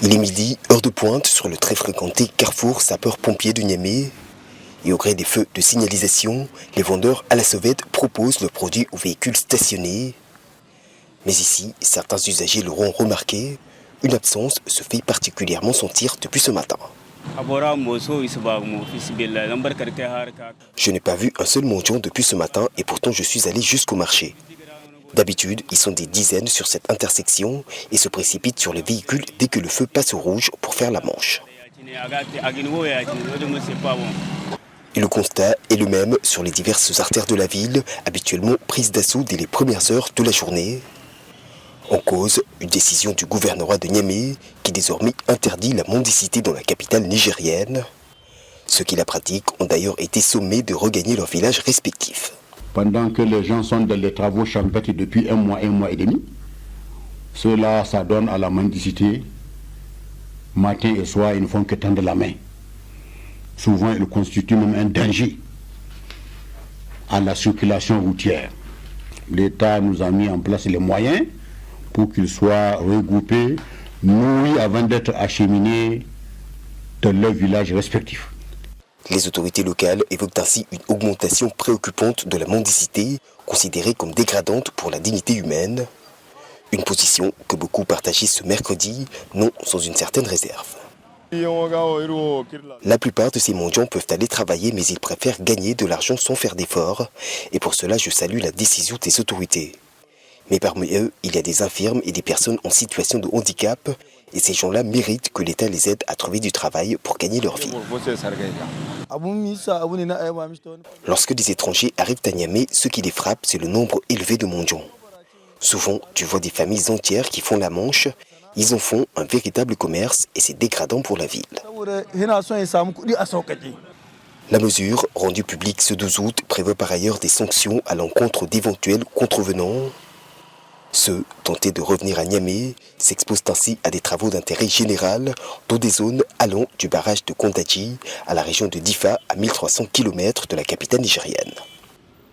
Il est midi, heure de pointe sur le très fréquenté carrefour sapeurs-pompiers de Niamey. Et au gré des feux de signalisation, les vendeurs à la sauvette proposent leurs produits aux véhicules stationnés. Mais ici, certains usagers l'auront remarqué, une absence se fait particulièrement sentir depuis ce matin. Je n'ai pas vu un seul mendiant depuis ce matin et pourtant je suis allé jusqu'au marché. D'habitude, ils sont des dizaines sur cette intersection et se précipitent sur les véhicules dès que le feu passe au rouge pour faire la manche. Et le constat est le même sur les diverses artères de la ville, habituellement prises d'assaut dès les premières heures de la journée. En cause, une décision du gouvernorat de Niamey qui désormais interdit la mendicité dans la capitale nigérienne. Ceux qui la pratiquent ont d'ailleurs été sommés de regagner leurs villages respectifs. Pendant que les gens sont dans les travaux champêtres depuis un mois et demi, ceux-là s'adonnent à la mendicité. Matin et soir, ils ne font que tendre la main. Souvent, ils constituent même un danger à la circulation routière. L'État nous a mis en place les moyens pour qu'ils soient regroupés, nourris avant d'être acheminés dans leurs villages respectifs. Les autorités locales évoquent ainsi une augmentation préoccupante de la mendicité, considérée comme dégradante pour la dignité humaine. Une position que beaucoup partageaient ce mercredi, non sans une certaine réserve. La plupart de ces mendiants peuvent aller travailler, mais ils préfèrent gagner de l'argent sans faire d'efforts. Et pour cela, je salue la décision des autorités. Mais parmi eux, il y a des infirmes et des personnes en situation de handicap. Et ces gens-là méritent que l'État les aide à trouver du travail pour gagner leur vie. Lorsque des étrangers arrivent à Niamey, ce qui les frappe, c'est le nombre élevé de mendiants. Souvent, tu vois des familles entières qui font la manche. Ils en font un véritable commerce et c'est dégradant pour la ville. La mesure, rendue publique ce 12 août, prévoit par ailleurs des sanctions à l'encontre d'éventuels contrevenants. Ceux tentés de revenir à Niamey s'exposent ainsi à des travaux d'intérêt général dans des zones allant du barrage de Kondaji à la région de Difa à 1300 km de la capitale nigérienne.